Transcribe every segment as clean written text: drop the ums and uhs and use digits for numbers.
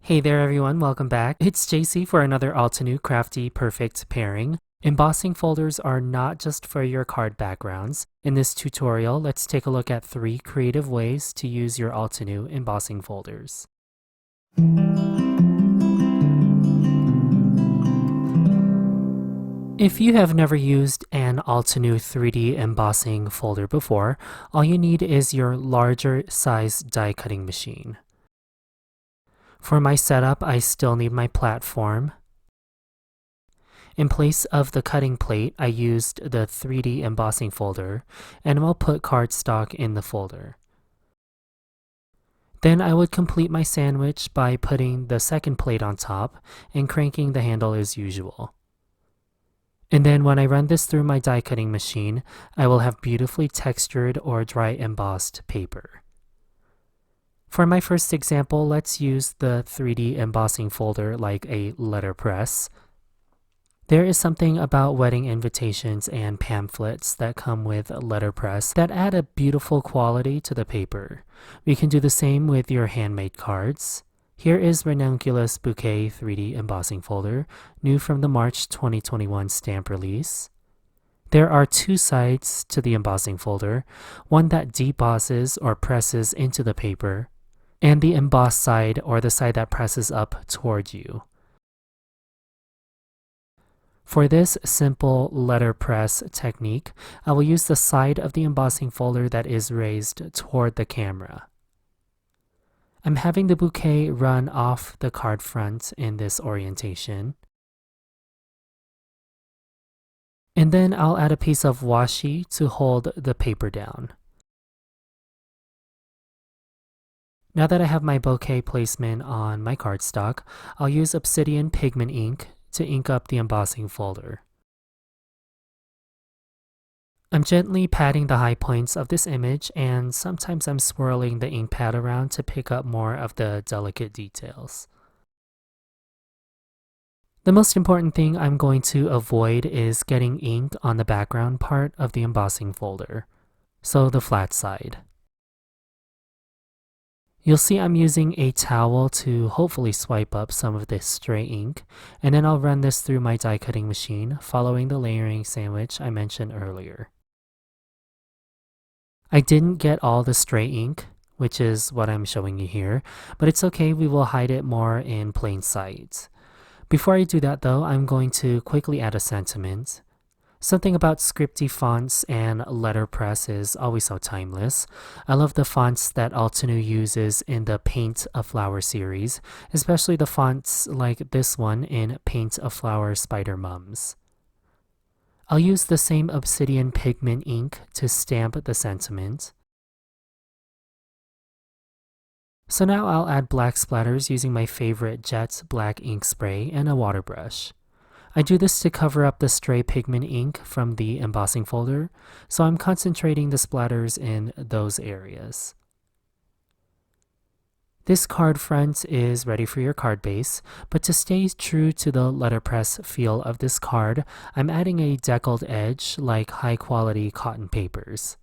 Hey there everyone, welcome back. It's Jaycee for another Altenew crafty perfect pairing. Embossing folders are not just for your card backgrounds. In this tutorial, let's take a look at 3 creative ways to use your Altenew embossing folders. If you have never used an Altenew 3D embossing folder before, all you need is your larger size die cutting machine. For my setup, I still need my platform. In place of the cutting plate, I used the 3D embossing folder, and I'll put cardstock in the folder. Then I would complete my sandwich by putting the second plate on top and cranking the handle as usual. And then when I run this through my die cutting machine, I will have beautifully textured or dry embossed paper. For my first example, let's use the 3D embossing folder like a letterpress. There is something about wedding invitations and pamphlets that come with letterpress that add a beautiful quality to the paper. We can do the same with your handmade cards. Here is Ranunculus Bouquet 3D embossing folder, new from the March 2021 stamp release. There are 2 sides to the embossing folder, one that debosses or presses into the paper, and the embossed side, or the side that presses up toward you. For this simple letterpress technique, I will use the side of the embossing folder that is raised toward the camera. I'm having the bouquet run off the card front in this orientation. And then I'll add a piece of washi to hold the paper down. Now that I have my bouquet placement on my cardstock, I'll use Obsidian Pigment Ink to ink up the embossing folder. I'm gently patting the high points of this image, and sometimes I'm swirling the ink pad around to pick up more of the delicate details. The most important thing I'm going to avoid is getting ink on the background part of the embossing folder, so the flat side. You'll see I'm using a towel to hopefully swipe up some of this stray ink, and then I'll run this through my die cutting machine, following the layering sandwich I mentioned earlier. I didn't get all the stray ink, which is what I'm showing you here, but it's okay, we will hide it more in plain sight. Before I do that though, I'm going to quickly add a sentiment. Something about scripty fonts and letterpress is always so timeless. I love the fonts that Altenew uses in the Paint a Flower series, especially the fonts like this one in Paint a Flower Spider Mums. I'll use the same Obsidian Pigment Ink to stamp the sentiment. So now I'll add black splatters using my favorite jet black ink spray and a water brush. I do this to cover up the stray pigment ink from the embossing folder, so I'm concentrating the splatters in those areas. This card front is ready for your card base, but to stay true to the letterpress feel of this card, I'm adding a deckled edge like high quality cotton papers.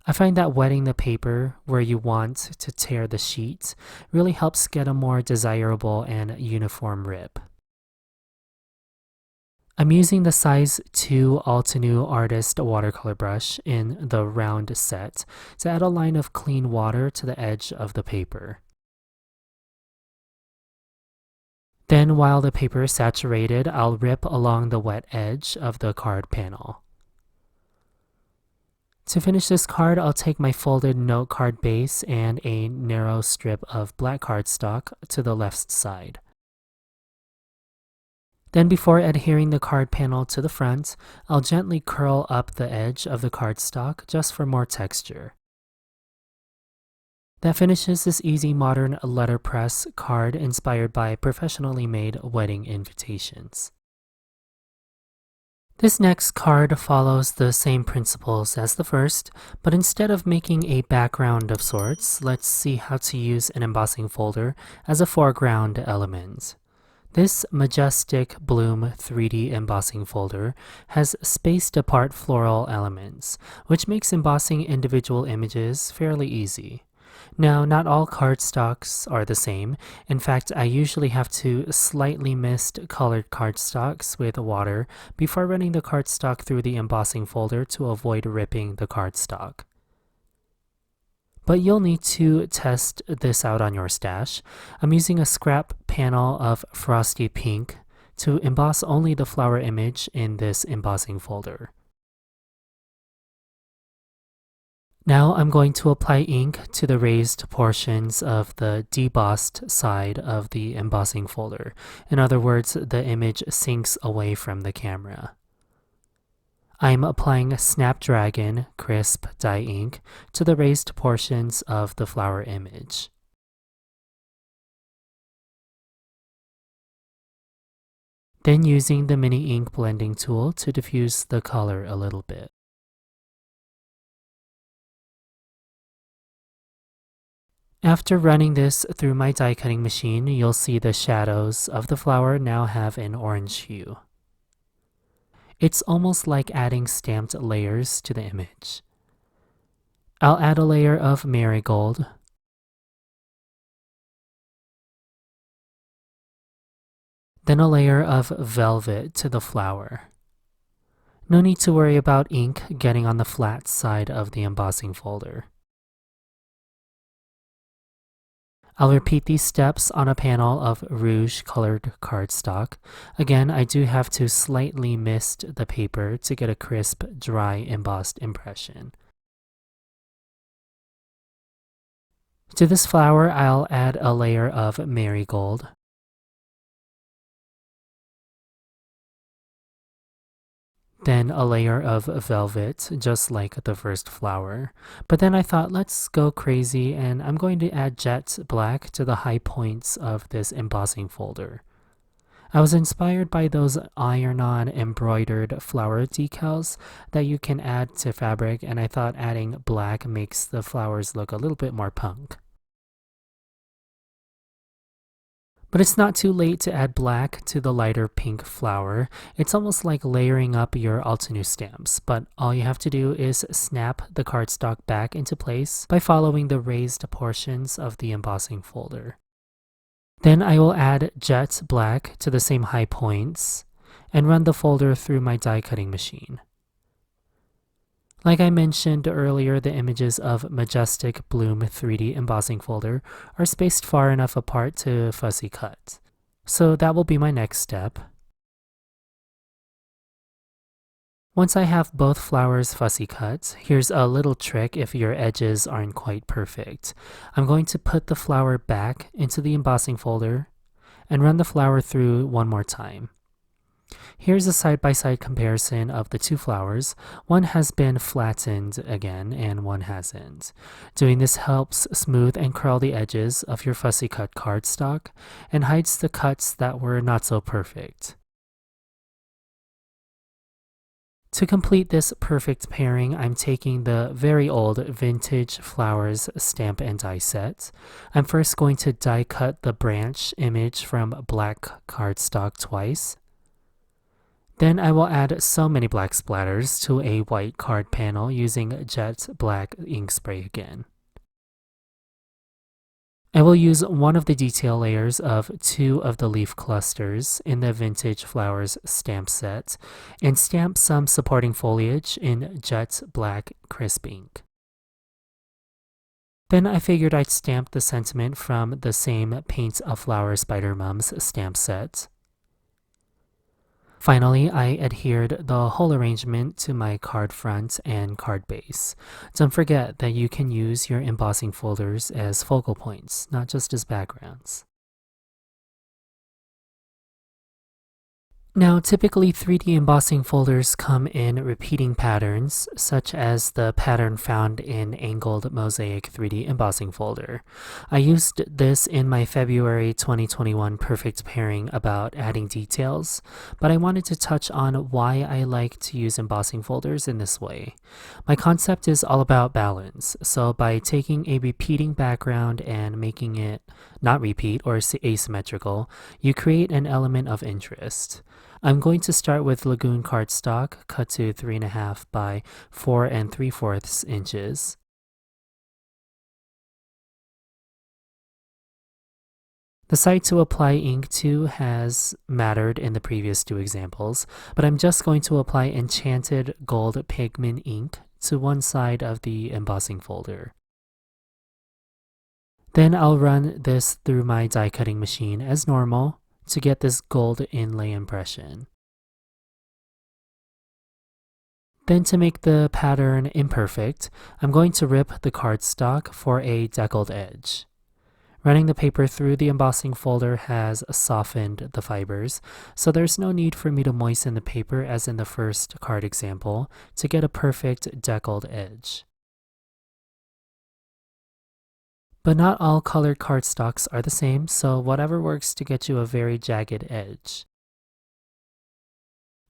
I find that wetting the paper where you want to tear the sheet really helps get a more desirable and uniform rip. I'm using the size 2 Altenew Artist watercolor brush in the round set to add a line of clean water to the edge of the paper. Then while the paper is saturated, I'll rip along the wet edge of the card panel. To finish this card, I'll take my folded note card base and a narrow strip of black cardstock to the left side. Then before adhering the card panel to the front, I'll gently curl up the edge of the cardstock just for more texture. That finishes this easy modern letterpress card inspired by professionally made wedding invitations. This next card follows the same principles as the first, but instead of making a background of sorts, let's see how to use an embossing folder as a foreground element. This Majestic Bloom 3D embossing folder has spaced apart floral elements, which makes embossing individual images fairly easy. Now, not all cardstocks are the same. In fact, I usually have to slightly mist colored cardstocks with water before running the cardstock through the embossing folder to avoid ripping the cardstock. But you'll need to test this out on your stash. I'm using a scrap panel of frosty pink to emboss only the flower image in this embossing folder. Now I'm going to apply ink to the raised portions of the debossed side of the embossing folder. In other words, the image sinks away from the camera. I'm applying Snapdragon Crisp dye ink to the raised portions of the flower image. Then using the mini ink blending tool to diffuse the color a little bit. After running this through my die cutting machine, you'll see the shadows of the flower now have an orange hue. It's almost like adding stamped layers to the image. I'll add a layer of marigold, then a layer of velvet to the flower. No need to worry about ink getting on the flat side of the embossing folder. I'll repeat these steps on a panel of rouge colored cardstock. Again, I do have to slightly mist the paper to get a crisp, dry embossed impression. To this flower, I'll add a layer of marigold. Then a layer of velvet, just like the first flower. But then I thought, let's go crazy, and I'm going to add jet black to the high points of this embossing folder. I was inspired by those iron-on embroidered flower decals that you can add to fabric, and I thought adding black makes the flowers look a little bit more punk. But it's not too late to add black to the lighter pink flower. It's almost like layering up your Altenew stamps, but all you have to do is snap the cardstock back into place by following the raised portions of the embossing folder. Then I will add jet black to the same high points and run the folder through my die cutting machine. Like I mentioned earlier, the images of Majestic Bloom 3D embossing folder are spaced far enough apart to fussy cut. So that will be my next step. Once I have both flowers fussy cut, here's a little trick if your edges aren't quite perfect. I'm going to put the flower back into the embossing folder and run the flower through one more time. Here's a side-by-side comparison of the two flowers. One has been flattened again and one hasn't. Doing this helps smooth and curl the edges of your fussy cut cardstock and hides the cuts that were not so perfect. To complete this perfect pairing, I'm taking the very old Vintage Flowers stamp and die set. I'm first going to die cut the branch image from black cardstock twice. Then I will add so many black splatters to a white card panel using jet black ink spray again. I will use one of the detail layers of two of the leaf clusters in the Vintage Flowers stamp set and stamp some supporting foliage in jet black crisp ink. Then I figured I'd stamp the sentiment from the same Paint a Flower Spider Mums stamp set. Finally, I adhered the whole arrangement to my card front and card base. Don't forget that you can use your embossing folders as focal points, not just as backgrounds. Now, typically 3D embossing folders come in repeating patterns, such as the pattern found in Angled Mosaic 3D embossing folder. I used this in my February 2021 perfect pairing about adding details, but I wanted to touch on why I like to use embossing folders in this way. My concept is all about balance, so by taking a repeating background and making it not repeat or asymmetrical, you create an element of interest. I'm going to start with Lagoon Cardstock, cut to 3.5 by 4 3/4 inches. The site to apply ink to has mattered in the previous two examples, but I'm just going to apply Enchanted Gold Pigment Ink to one side of the embossing folder. Then I'll run this through my die cutting machine as normal to get this gold inlay impression. Then to make the pattern imperfect, I'm going to rip the cardstock for a deckled edge. Running the paper through the embossing folder has softened the fibers, so there's no need for me to moisten the paper as in the first card example to get a perfect deckled edge. But not all colored cardstocks are the same, so whatever works to get you a very jagged edge.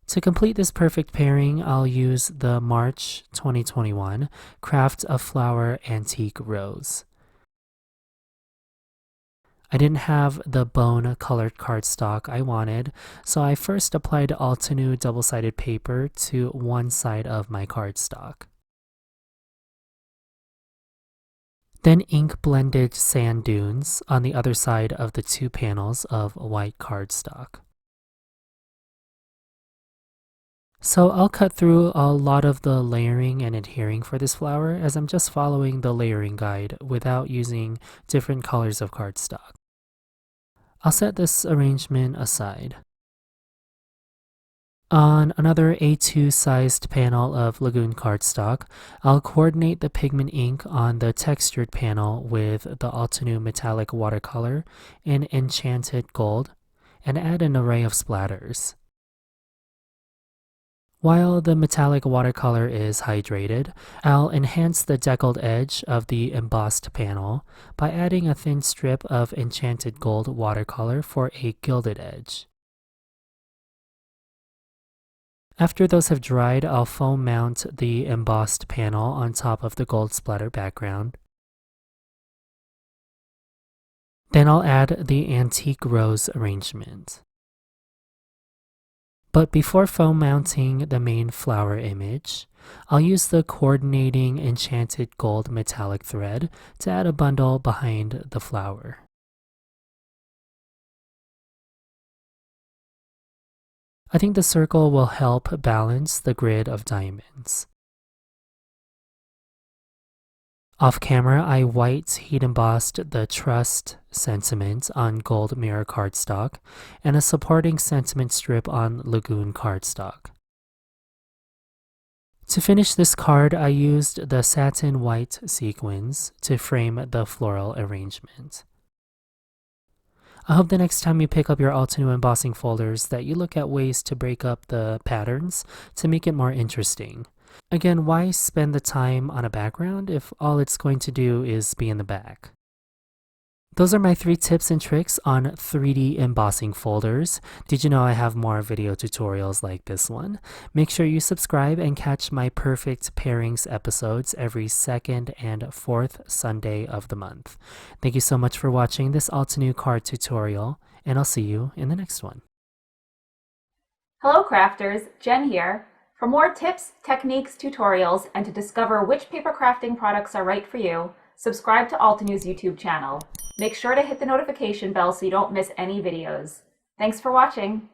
To complete this perfect pairing, I'll use the March 2021 Craft a Flower Antique Rose. I didn't have the bone colored cardstock I wanted, so I first applied Altenew double-sided paper to one side of my cardstock. Then ink blended sand dunes on the other side of the two panels of white cardstock. So I'll cut through a lot of the layering and adhering for this flower as I'm just following the layering guide without using different colors of cardstock. I'll set this arrangement aside. On another A2 sized panel of Lagoon Cardstock, I'll coordinate the pigment ink on the textured panel with the Altenew Metallic Watercolor in Enchanted Gold and add an array of splatters. While the metallic watercolor is hydrated, I'll enhance the deckled edge of the embossed panel by adding a thin strip of Enchanted Gold watercolor for a gilded edge. After those have dried, I'll foam mount the embossed panel on top of the gold splatter background. Then I'll add the antique rose arrangement. But before foam mounting the main flower image, I'll use the coordinating Enchanted Gold metallic thread to add a bundle behind the flower. I think the circle will help balance the grid of diamonds. Off camera, I white heat embossed the Trust sentiment on gold mirror cardstock and a supporting sentiment strip on Lagoon cardstock. To finish this card, I used the satin white sequins to frame the floral arrangement. I hope the next time you pick up your Altenew embossing folders that you look at ways to break up the patterns to make it more interesting. Again, why spend the time on a background if all it's going to do is be in the back? Those are my 3 tips and tricks on 3D embossing folders. Did you know I have more video tutorials like this one? Make sure you subscribe and catch my Perfect Pairings episodes every 2nd and 4th Sunday of the month. Thank you so much for watching this Altenew card tutorial, and I'll see you in the next one. Hello crafters, Jen here. For more tips, techniques, tutorials, and to discover which paper crafting products are right for you, subscribe to Altenew's YouTube channel. Make sure to hit the notification bell so you don't miss any videos. Thanks for watching.